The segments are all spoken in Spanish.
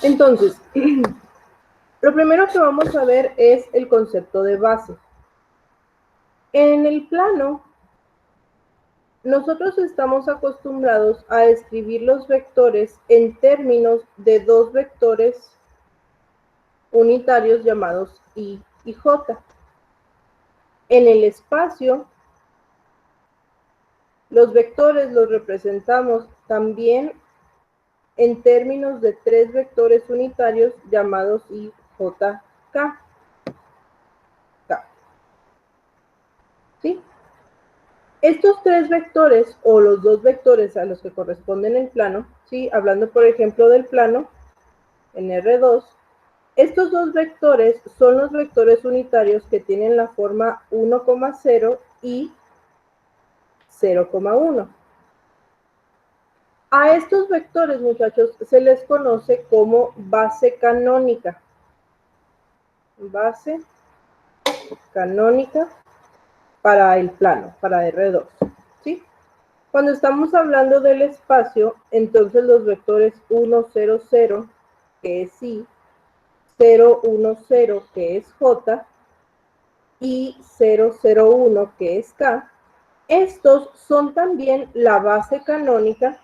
Entonces, lo primero que vamos a ver es el concepto de base. En el plano, nosotros estamos acostumbrados a escribir los vectores en términos de dos vectores unitarios llamados I y J. En el espacio, los vectores los representamos también en términos de tres vectores unitarios llamados I, J, K. ¿Sí? Estos tres vectores, o los dos vectores a los que corresponden el plano, ¿sí? Hablando por ejemplo del plano, en R2, estos dos vectores son los vectores unitarios que tienen la forma 1,0 y 0,1. A estos vectores, muchachos, se les conoce como base canónica. Base canónica para el plano, para R2, ¿sí? Cuando estamos hablando del espacio, entonces los vectores 1, 0, 0, que es I, 0, 1, 0, que es J, y 0, 0, 1, que es K, estos son también la base canónica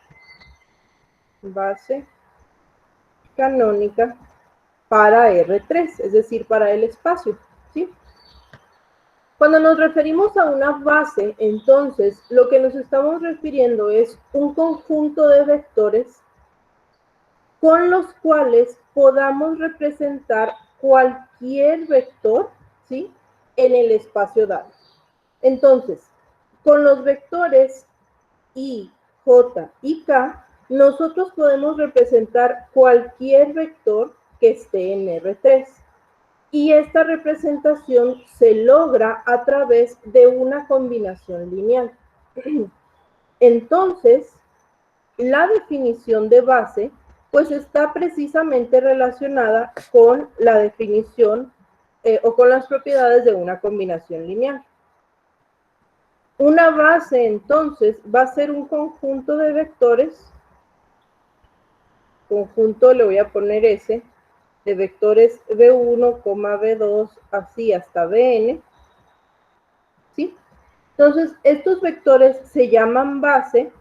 para R3, es decir, para el espacio, ¿sí? Cuando nos referimos a una base, entonces, lo que nos estamos refiriendo es un conjunto de vectores con los cuales podamos representar cualquier vector, ¿sí?, en el espacio dado. Entonces, con los vectores I, J y K, nosotros podemos representar cualquier vector que esté en R3. Y esta representación se logra a través de una combinación lineal. Entonces, la definición de base pues está precisamente relacionada con la definición o con las propiedades de una combinación lineal. Una base entonces va a ser un conjunto de vectores, conjunto le voy a poner S, de vectores B1, B2, así hasta Bn, ¿sí? Entonces, estos vectores se llaman base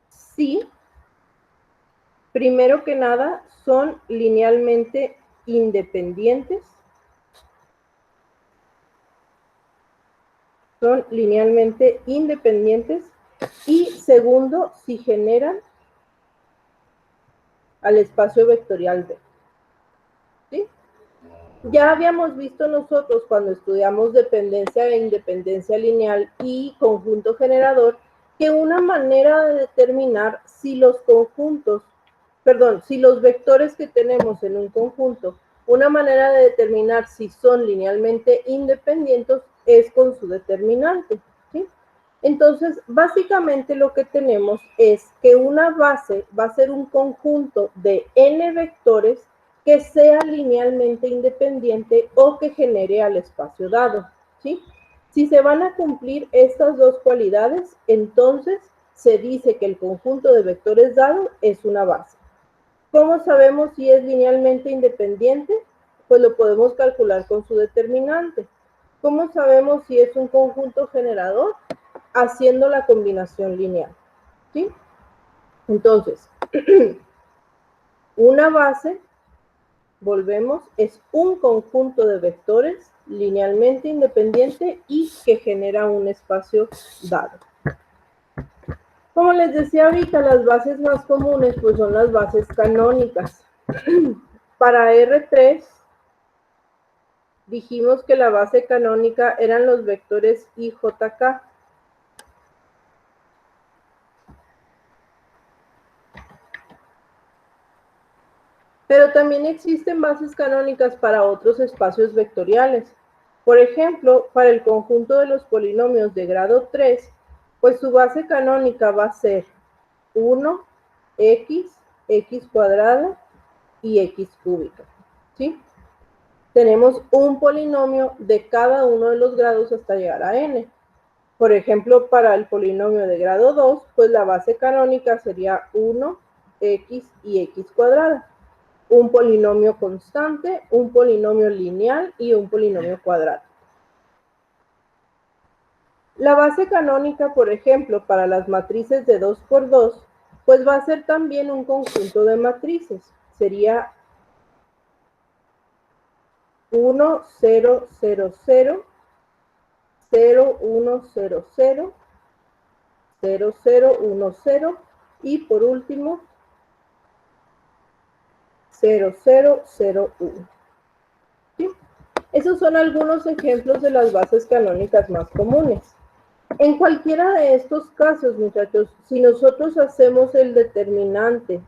si, primero que nada, son linealmente independientes. Son linealmente independientes. Y segundo, si generan al espacio vectorial B. ¿Sí? Ya habíamos visto nosotros cuando estudiamos dependencia e independencia lineal y conjunto generador que una manera de determinar si los conjuntos, si los vectores que tenemos en un conjunto, una manera de determinar si son linealmente independientes es con su determinante, ¿sí? Entonces, básicamente lo que tenemos es que una base va a ser un conjunto de n vectores que sea linealmente independiente o que genere al espacio dado, ¿sí? Si se van a cumplir estas dos cualidades, entonces se dice que el conjunto de vectores dado es una base. ¿Cómo sabemos si es linealmente independiente? Pues lo podemos calcular con su determinante. ¿Cómo sabemos si es un conjunto generador? Haciendo la combinación lineal, ¿sí? Entonces, una base, volvemos, es un conjunto de vectores linealmente independiente y que genera un espacio dado. Como les decía ahorita, las bases más comunes pues son las bases canónicas. Para R3 dijimos que la base canónica eran los vectores IJK. Pero también existen bases canónicas para otros espacios vectoriales. Por ejemplo, para el conjunto de los polinomios de grado 3, pues su base canónica va a ser 1, x, x cuadrada y x cúbica, ¿sí? Tenemos un polinomio de cada uno de los grados hasta llegar a n. Por ejemplo, para el polinomio de grado 2, pues la base canónica sería 1, x y x cuadrada. Un polinomio constante, un polinomio lineal y un polinomio cuadrado. La base canónica, por ejemplo, para las matrices de 2 por 2, pues va a ser también un conjunto de matrices. Sería 1, 0, 0, 0, 0, 1, 0, 0, 0, 0, 1, 0 y por último 0, 0, 0, 1. ¿Sí? Esos son algunos ejemplos de las bases canónicas más comunes. En cualquiera de estos casos, muchachos, si nosotros hacemos el determinante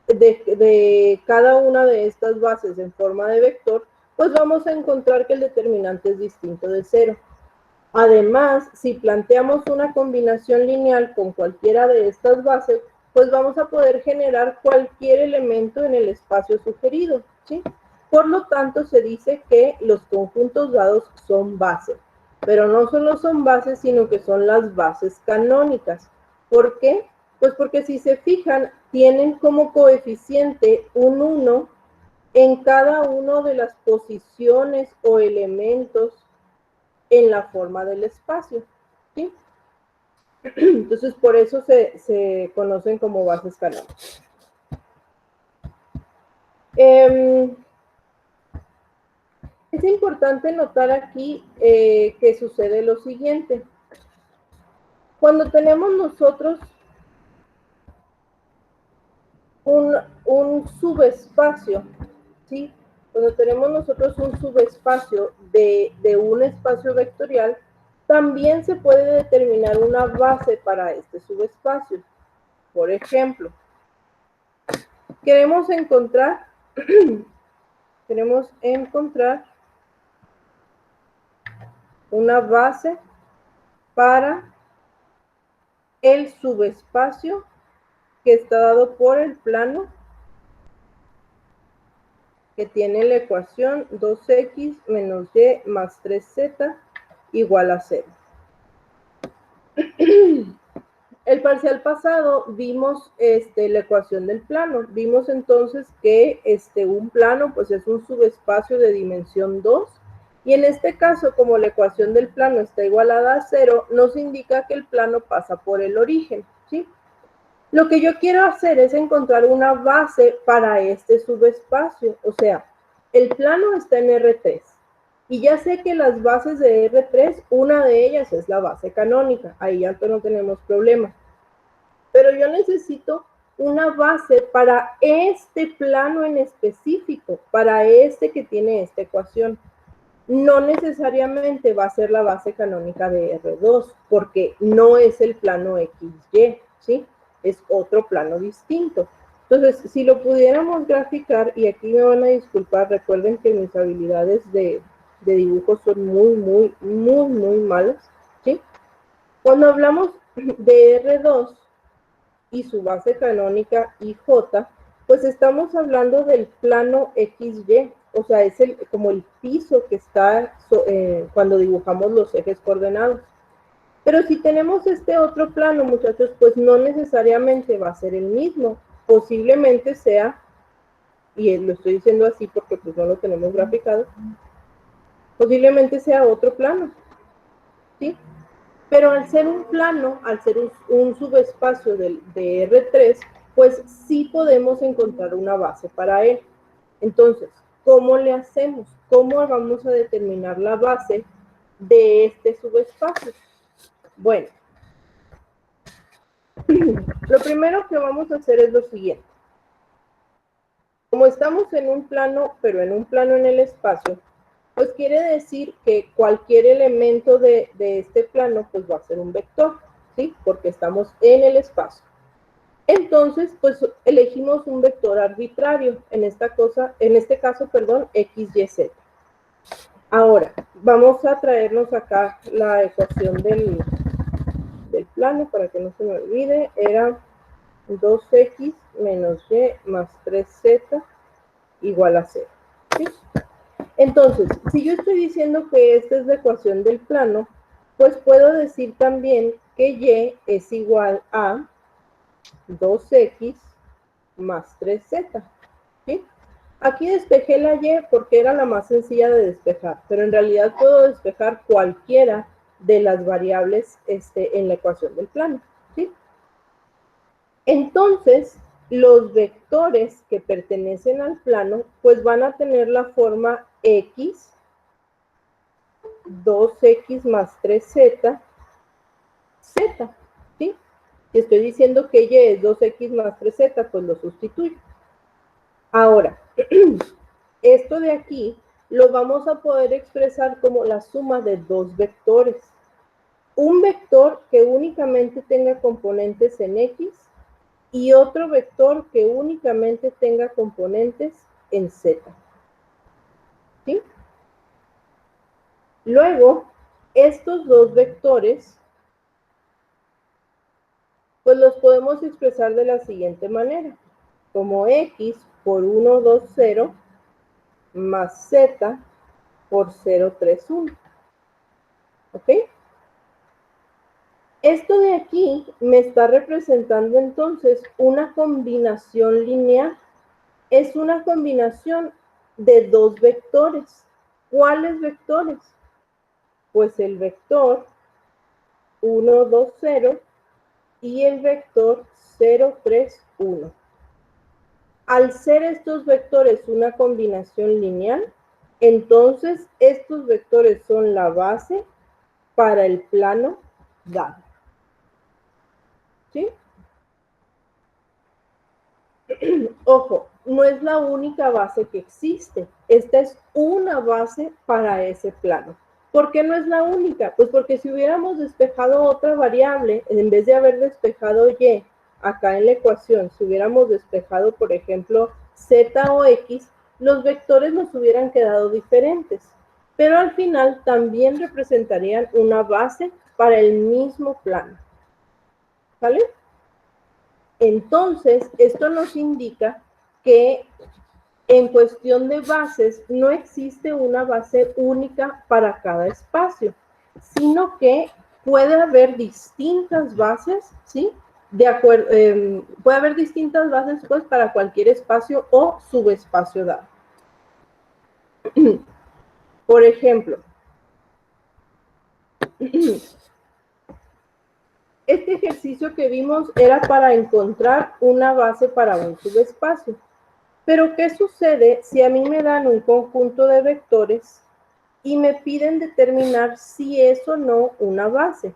de cada una de estas bases en forma de vector, pues vamos a encontrar que el determinante es distinto de 0. Además, si planteamos una combinación lineal con cualquiera de estas bases, pues vamos a poder generar cualquier elemento en el espacio sugerido, ¿sí? Por lo tanto, se dice que los conjuntos dados son bases. Pero no solo son bases, sino que son las bases canónicas. ¿Por qué? Pues porque si se fijan, tienen como coeficiente un 1 en cada una de las posiciones o elementos en la forma del espacio, ¿sí? Entonces, por eso se conocen como bases canónicas. Es importante notar aquí que sucede lo siguiente. Cuando tenemos nosotros un subespacio, ¿sí? Cuando tenemos nosotros un subespacio de un espacio vectorial, también se puede determinar una base para este subespacio. Por ejemplo, queremos encontrar una base para el subespacio que está dado por el plano que tiene la ecuación 2x menos y más 3z igual a 0. El parcial pasado vimos la ecuación del plano. Vimos entonces que un plano pues es un subespacio de dimensión 2. Y en este caso, como la ecuación del plano está igualada a 0, nos indica que el plano pasa por el origen, ¿sí? Lo que yo quiero hacer es encontrar una base para este subespacio. O sea, el plano está en R3. Y ya sé que las bases de R3, una de ellas es la base canónica. Ahí ya no tenemos problema. Pero yo necesito una base para este plano en específico, para este que tiene esta ecuación. No necesariamente va a ser la base canónica de R2, porque no es el plano XY, ¿sí? Es otro plano distinto. Entonces, si lo pudiéramos graficar, y aquí me van a disculpar, recuerden que mis habilidades de dibujo son muy malas, ¿sí? Cuando hablamos de R2 y su base canónica IJ, pues estamos hablando del plano XY, o sea, es como el piso que está cuando dibujamos los ejes coordenados. Pero si tenemos este otro plano, muchachos, pues no necesariamente va a ser el mismo. Posiblemente sea, y lo estoy diciendo así porque pues no lo tenemos graficado, posiblemente sea otro plano, ¿sí? Pero al ser un plano, al ser un subespacio de R3, pues sí podemos encontrar una base para él. Entonces, ¿cómo le hacemos? ¿Cómo vamos a determinar la base de este subespacio? Bueno, lo primero que vamos a hacer es lo siguiente. Como estamos en un plano, pero en un plano en el espacio, pues quiere decir que cualquier elemento de este plano pues va a ser un vector, ¿sí? Porque estamos en el espacio. Entonces, pues elegimos un vector arbitrario, en este caso, x, y, z. Ahora, vamos a traernos acá la ecuación del plano para que no se me olvide. Era 2x menos y más 3z igual a 0. ¿Sí? Entonces, si yo estoy diciendo que esta es la ecuación del plano, pues puedo decir también que y es igual a 2x más 3z, ¿sí? Aquí despejé la y porque era la más sencilla de despejar, pero en realidad puedo despejar cualquiera de las variables en la ecuación del plano, ¿sí? Entonces, los vectores que pertenecen al plano, pues van a tener la forma x, 2x más 3z, z, ¿sí? Si estoy diciendo que y es 2x más 3z, pues lo sustituyo. Ahora, esto de aquí lo vamos a poder expresar como la suma de dos vectores. Un vector que únicamente tenga componentes en x y otro vector que únicamente tenga componentes en z. ¿Sí? Luego, estos dos vectores, pues los podemos expresar de la siguiente manera, como x por 1, 2, 0, más z por 0, 3, 1. ¿Ok? Esto de aquí me está representando entonces una combinación lineal. Es una combinación de dos vectores. ¿Cuáles vectores? Pues el vector 1, 2, 0 y el vector 0, 3, 1. Al ser estos vectores una combinación lineal, entonces estos vectores son la base para el plano dado. ¿Sí? Ojo, no es la única base que existe. Esta es una base para ese plano. ¿Por qué no es la única? Pues porque si hubiéramos despejado otra variable, en vez de haber despejado y acá en la ecuación, si hubiéramos despejado, por ejemplo, z o x, los vectores nos hubieran quedado diferentes. Pero al final también representarían una base para el mismo plano. ¿Vale? Entonces, esto nos indica que en cuestión de bases no existe una base única para cada espacio, sino que puede haber distintas bases, ¿sí? Puede haber distintas bases pues para cualquier espacio o subespacio dado. Por ejemplo, este ejercicio que vimos era para encontrar una base para un subespacio. Pero, ¿qué sucede si a mí me dan un conjunto de vectores y me piden determinar si es o no una base?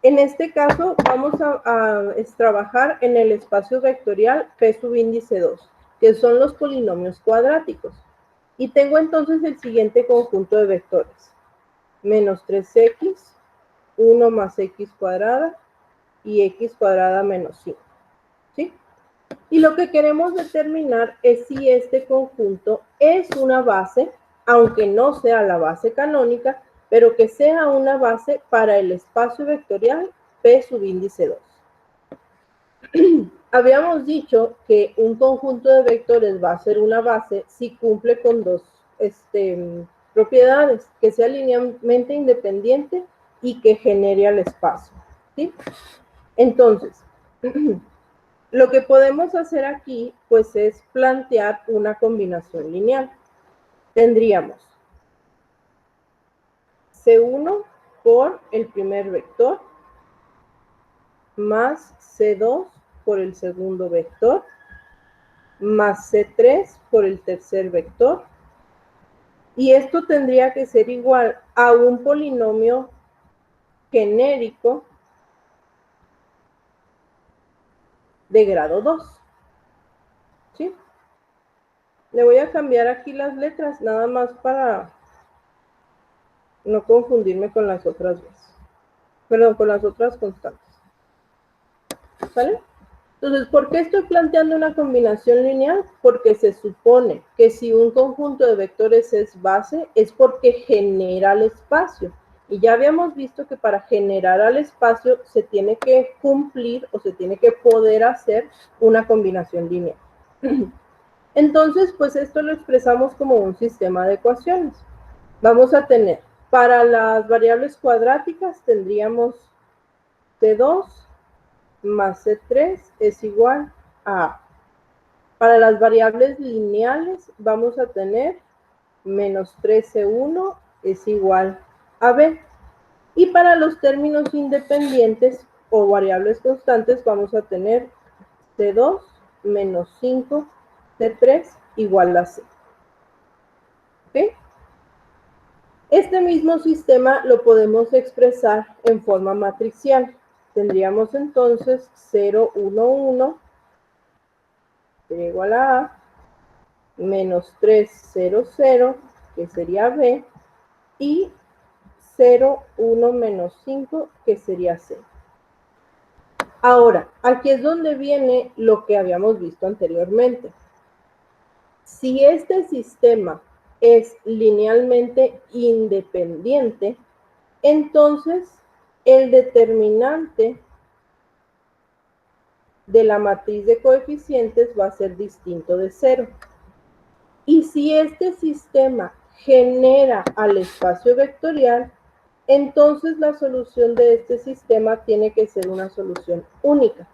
En este caso, vamos a trabajar en el espacio vectorial P subíndice 2, que son los polinomios cuadráticos. Y tengo entonces el siguiente conjunto de vectores. Menos 3x, 1 más x cuadrada y x cuadrada menos 5. ¿Sí? Y lo que queremos determinar es si este conjunto es una base, aunque no sea la base canónica, pero que sea una base para el espacio vectorial P subíndice 2. Habíamos dicho que un conjunto de vectores va a ser una base si cumple con dos propiedades, que sea linealmente independiente y que genere al espacio. ¿Sí? Entonces, lo que podemos hacer aquí, pues, es plantear una combinación lineal. Tendríamos C1 por el primer vector, más C2 por el segundo vector, más C3 por el tercer vector. Y esto tendría que ser igual a un polinomio genérico de grado 2. ¿Sí? Le voy a cambiar aquí las letras, nada más para no confundirme con las otras veces. Perdón, con las otras constantes. ¿Sale? Entonces, ¿por qué estoy planteando una combinación lineal? Porque se supone que si un conjunto de vectores es base, es porque genera el espacio. Y ya habíamos visto que para generar al espacio se tiene que cumplir o se tiene que poder hacer una combinación lineal. Entonces, pues esto lo expresamos como un sistema de ecuaciones. Vamos a tener, para las variables cuadráticas tendríamos C2 más C3 es igual a A. Para las variables lineales vamos a tener menos 3C1 es igual a B. Y para los términos independientes o variables constantes vamos a tener C2 menos 5 C3 igual a C. ¿Ok? Este mismo sistema lo podemos expresar en forma matricial. Tendríamos entonces 0, 1, 1 igual a A, menos 3, 0, 0, que sería B, y 0, 1 menos 5, que sería C. Ahora, aquí es donde viene lo que habíamos visto anteriormente. Si este sistema es linealmente independiente, entonces el determinante de la matriz de coeficientes va a ser distinto de 0. Y si este sistema genera al espacio vectorial, entonces la solución de este sistema tiene que ser una solución única.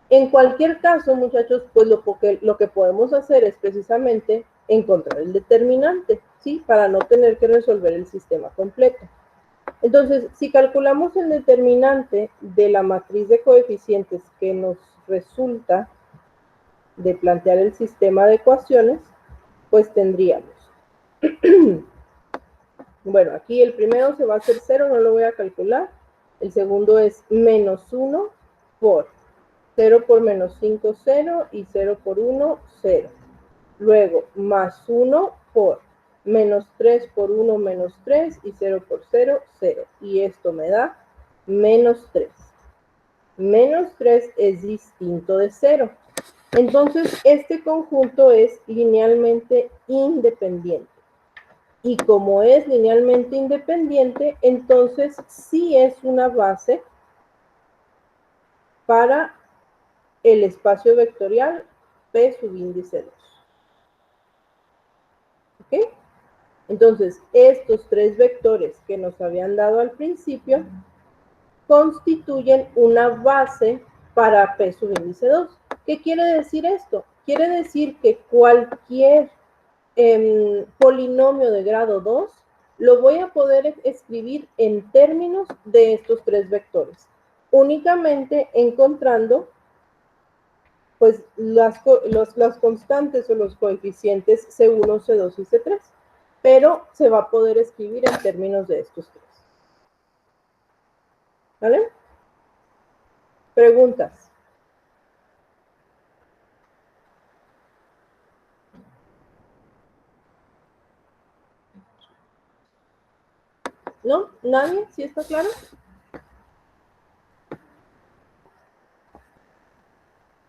En cualquier caso, muchachos, pues lo que podemos hacer es precisamente encontrar el determinante, ¿sí? Para no tener que resolver el sistema completo. Entonces, si calculamos el determinante de la matriz de coeficientes que nos resulta de plantear el sistema de ecuaciones, pues tendríamos. Bueno, aquí el primero se va a hacer 0, no lo voy a calcular. El segundo es menos 1 por 0 por menos 5, 0, y 0 por 1, 0. Luego, más 1 por menos 3 por 1, menos 3, y 0 por 0, 0. Y esto me da menos 3. Menos 3 es distinto de 0. Entonces, este conjunto es linealmente independiente. Y como es linealmente independiente, entonces sí es una base para el espacio vectorial P subíndice 2. ¿Ok? Entonces, estos tres vectores que nos habían dado al principio constituyen una base para P subíndice 2. ¿Qué quiere decir esto? Quiere decir que cualquier polinomio de grado 2 lo voy a poder escribir en términos de estos tres vectores, únicamente encontrando pues las constantes o los coeficientes C1, C2 y C3, pero se va a poder escribir en términos de estos tres. ¿Vale? Preguntas. ¿No? ¿Nadie? ¿Sí está claro?